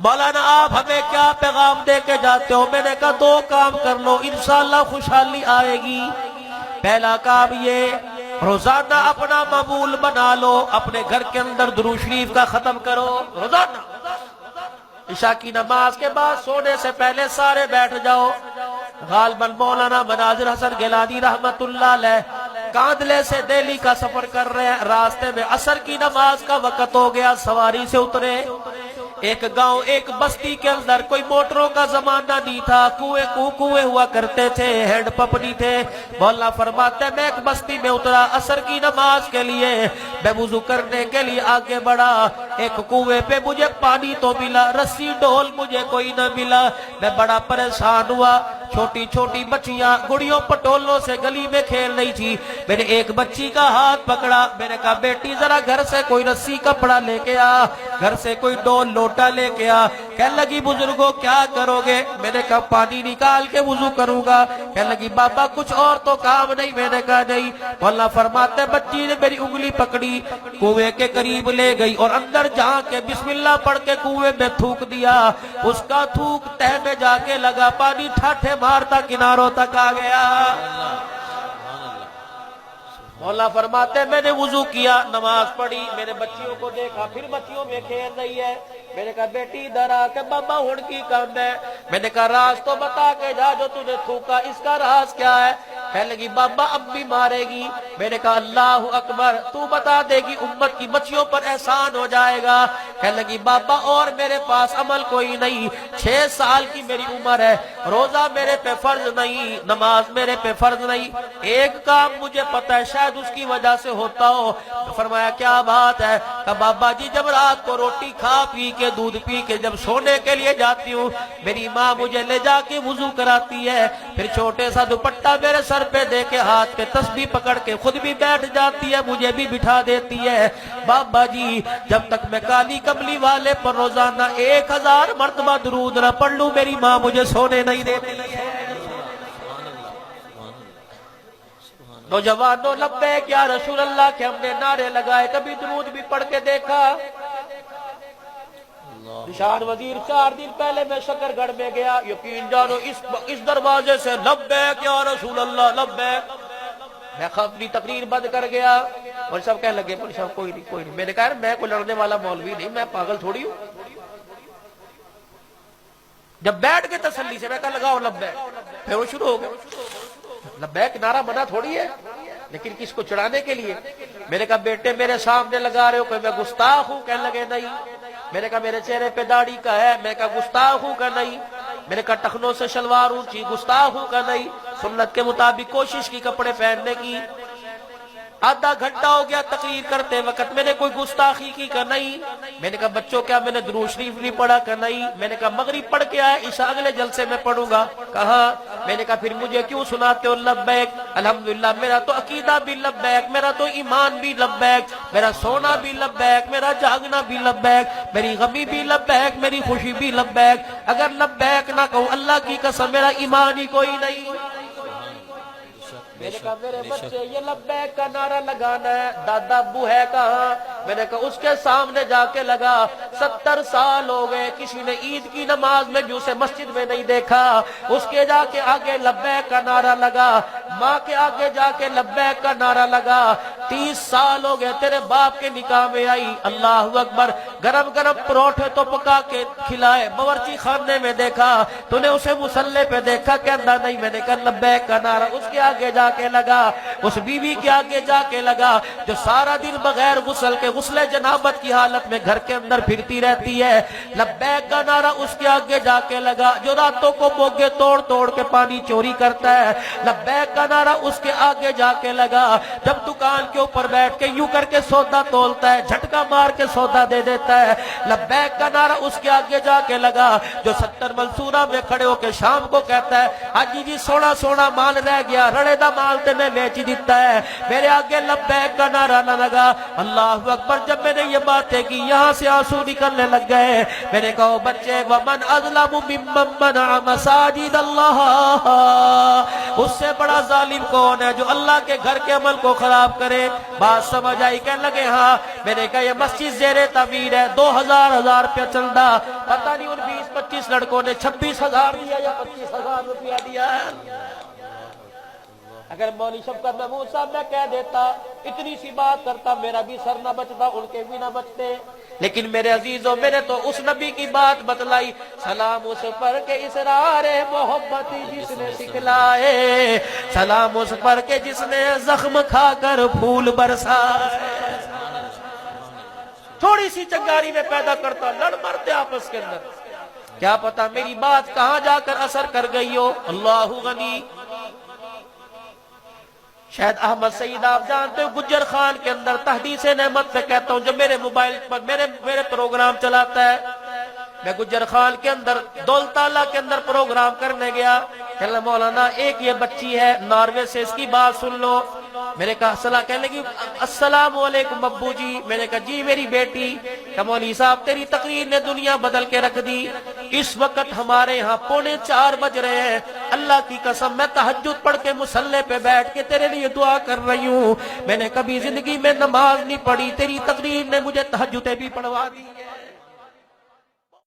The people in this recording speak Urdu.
مولانا آپ ہمیں کیا پیغام دے کے جاتے ہو؟ میں نے کہا دو کام کر لو انشاءاللہ خوشحالی آئے گی۔ پہلا کام یہ، روزانہ اپنا معمول بنا لو، اپنے گھر کے اندر درود شریف کا ختم کرو روزانہ۔ عشاء کی نماز کے بعد سونے سے پہلے سارے بیٹھ جاؤ۔ غالباً مولانا مناظر حسن گیلانی رحمت اللہ علیہ کاندلے سے دہلی کا سفر کر رہے ہیں، راستے میں عصر کی نماز کا وقت ہو گیا، سواری سے اترے۔ ایک گاؤں ایک بستی کے اندر کوئی موٹروں کا زمانہ نہیں تھا، کنویں ہوا کرتے تھے، ہینڈ پمپ نہیں تھے۔ مولانا فرماتے میں ایک بستی میں اترا عصر کی نماز کے لیے، میں وضو کرنے کے لیے آگے بڑھا، ایک کنویں پہ مجھے پانی تو ملا، رسی ڈول مجھے کوئی نہ ملا، میں بڑا پریشان ہوا۔ چھوٹی چھوٹی بچیاں گڑیوں پٹولوں سے گلی میں کھیل رہی تھی، میں نے ایک بچی کا ہاتھ پکڑا، میں نے کہا بیٹی ذرا گھر سے کوئی رسی کپڑا لے کے آ، گھر سے کوئی ڈول لوٹا لے کے آ۔ کہنے لگی بزرگوں کیا کرو گے؟ میں نے کہا پانی نکال کے وضو کروں گا۔ کہنے لگی بابا کچھ اور تو کام نہیں؟ میں نے کہا نہیں۔ مولانا فرماتے بچی نے میری انگلی پکڑی، کنویں کے قریب لے گئی اور اندر جا کے بسم اللہ پڑھ کے کنویں میں تھوک دیا، اس کا تھوک تہ میں جا کے لگا، پانی ٹھاٹھے مارتا کناروں تک آ گیا۔ مولا فرماتے میں نے وضو کیا، نماز پڑھی، میں نے بچیوں کو دیکھا، پھر بچیوں میں کھیل رہی ہے۔ میں نے کہا بیٹی ادھر آ کے بابا ہن کی کام ہے؟ میں نے کہا راز تو بتا کے جا، جو تجھے تھوکا اس کا راز کیا ہے؟ کہنے لگی بابا اب بھی مارے گی۔ میں نے کہا اللہ اکبر، تو بتا دے گی امت کی بچیوں پر احسان ہو جائے گا۔ کہنے لگی بابا اور میرے پاس عمل کوئی نہیں، 6 سال کی میری عمر ہے، روزہ میرے پہ فرض نہیں، نماز میرے پہ فرض نہیں، ایک کام مجھے پتا ہے شاید اس کی وجہ سے ہوتا ہو۔ فرمایا کیا بات ہے؟ کہ بابا جی جب رات کو روٹی کھا پی کے دودھ پی کے جب سونے کے لیے جاتی ہوں، میری ماں مجھے لے جا کے وضو کراتی ہے، پھر چھوٹے سا دوپٹہ میرے سر پہ دے کے ہاتھ پہ تسبیح پکڑ کے خود بھی بیٹھ جاتی ہے، مجھے بھی بٹھا دیتی ہے۔ بابا جی جب تک میں کالی کملی والے پر روزانہ 1000 مرتبہ درود نہ پڑھ لوں میری ماں مجھے سونے نہیں دیتی ہے۔ نوجوانوں لبیک یا رسول اللہ کے ہم نے نعرے لگائے، کبھی درود بھی پڑھ کے دیکھا؟ نشان وزیر 4 دن پہلے میں شکر گڑھ میں گیا، یقین جانو اس دروازے سے لبیک یا رسول اللہ لبیک، میں اپنی تقریر بند کر گیا اور سب کہنے لگے کوئی نہیں۔ میں نے کہا میں کوئی لڑنے والا مولوی نہیں، میں پاگل تھوڑی ہوں۔ جب بیٹھ کے تسلی سے میں کہا لگاؤ لبیک، پھر وہ شروع ہو گیا۔ لبیک نعرہ منع تھوڑی ہے، لیکن کس کو چڑھانے کے لیے۔ میں نے کہا بیٹے میرے سامنے لگا رہے ہو، کوئی میں گستاخ ہوں؟ کہنے لگے نہیں۔ میں نے کہا میرے چہرے پہ داڑھی کا ہے؟ میں نے کہا گستاخ ہوں؟ کہ نہیں۔ میں نے کہا ٹخنوں سے شلوار اونچی، گستاخ ہوں؟ کہ نہیں۔ سنت کے مطابق کوشش کی کپڑے پہننے کی۔ آدھا گھنٹہ ہو گیا تقریر کرتے وقت، میں نے کوئی گستاخی کی کہ نہیں۔ میں نے کہا بچوں کیا میں نے درود شریف نہیں پڑھا کہ نہیں۔ میں نے کہا مغرب پڑھ کے آئے، عشاء اگلے جلسے میں پڑھوں گا۔ کہا میں نے کہا پھر مجھے کیوں سناتے ہو لبیک؟ الحمدللہ میرا تو عقیدہ بھی لبیک، میرا تو ایمان بھی لبیک، میرا سونا بھی لبیک، میرا جاگنا بھی لبیک، میری غمی بھی لبیک، میری خوشی بھی لبیک۔ اگر لبیک نہ کہوں اللہ کی قسم میرا ایمان ہی کوئی نہیں۔ میں نے کہا میرے بچے یہ لبیک کا نعرہ لگانا ہے، دادا ابو ہے کہاں؟ میں نے کہا اس کے سامنے جا کے لگا، 70 سال ہو گئے کسی نے عید کی نماز میں بھی اسے مسجد میں نہیں دیکھا، اس کے جا کے آگے لبیک کا نعرہ لگا، ماں کے آگے جا کے لبیک کا نعرہ لگا۔ 30 سال ہو گئے تیرے باپ کے نکاح میں آئی، اللہ اکبر، گرم گرم پروٹھے تو پکا کے کھلائے، باورچی خانے میں دیکھا تو نے اسے مصلے پہ دیکھا، کہنا نہیں۔ میں نے کہا لبیک کا نعرہ اس کے آگے جا کے لگا، اس بیوی کے آگے جا کے لگا جو سارا دن بغیر غسل کے غسل جنابت کی حالت میں گھر کے اندر پھرتی رہتی ہے، لبیک کا نعرہ اس کے آگے جا کے لگا جو راتوں کو موگے توڑ توڑ کے پانی چوری کرتا ہے، لبیک کا نعرہ اس کے آگے جا کے لگا جب دکان کے اوپر بیٹھ کے یوں کر کے سودا تولتا ہے، جھٹکا مار کے سودا دے دیتا ہے، لبیک کا نعرہ اس کے آگے جا کے لگا جو 70 منصورہ میں کھڑے ہو کے شام کو کہتا ہے حاجی جی سونا سونا مال رہ گیا، رڑے دا مال تے میں بیچ دیتا ہے، میرے آگے لبیک کا نعرہ نہ لگا۔ اللہ اکبر، جب میں نے یہ باتیں کی یہاں سے آنسو نکلنے لگ گئے۔ میں نے کہا بچے ومن اظلم ممن منع مساجد اللہ، اس سے بڑا ظالم کون ہے جو اللہ کے گھر کے عمل کو خراب کرے؟ بات سمجھ آئی؟ کہنے لگے ہاں۔ میں نے کہا یہ مسجد زیر تعمیر ہے، 2000 روپیہ چندہ، پتہ نہیں ان 20-25 لڑکوں نے 26,000 دیا یا 25,000 روپیہ دیا ہے۔ اگر مولوی شفقت محمود صاحب میں کہہ دیتا، اتنی سی بات کرتا، میرا بھی سر نہ بچتا، ان کے بھی نہ بچتے، لیکن میرے عزیزوں میں نے تو اس نبی کی بات بتلائی، سلام اس پر کے اسرار محبت جس نے سکھلائے، سلام اس پر کے جس نے زخم کھا کر پھول برسائے۔ تھوڑی سی چنگاری میں پیدا کرتا، لڑ مرتے آپس کے اندر، کیا پتا میری بات کہاں جا کر اثر کر گئی ہو۔ اللہ غنی۔ شاید احمد سعید آپ جانتے ہو، گجر خان کے اندر تحدیث نعمت پہ کہتا ہوں، جو میرے موبائل پر میرے پروگرام چلاتا ہے، میں گجر خان کے اندر دولتالہ کے اندر پروگرام کرنے گیا، کہنے مولانا ایک یہ بچی ہے ناروے سے، اس کی بات سن لو۔ میں نے کہا کہنے لگی السلام علیکم ابو جی۔ میں نے کہا جی میری بیٹی۔ کہ مولوی صاحب تیری تقریر نے دنیا بدل کے رکھ دی، اس وقت ہمارے ہاں 3:45 بج رہے ہیں، اللہ کی قسم میں تہجد پڑھ کے مصلی پہ بیٹھ کے تیرے لیے دعا کر رہی ہوں، میں نے کبھی زندگی میں نماز نہیں پڑھی، تیری تقریر نے مجھے تہجدیں بھی پڑھوا دی ہے۔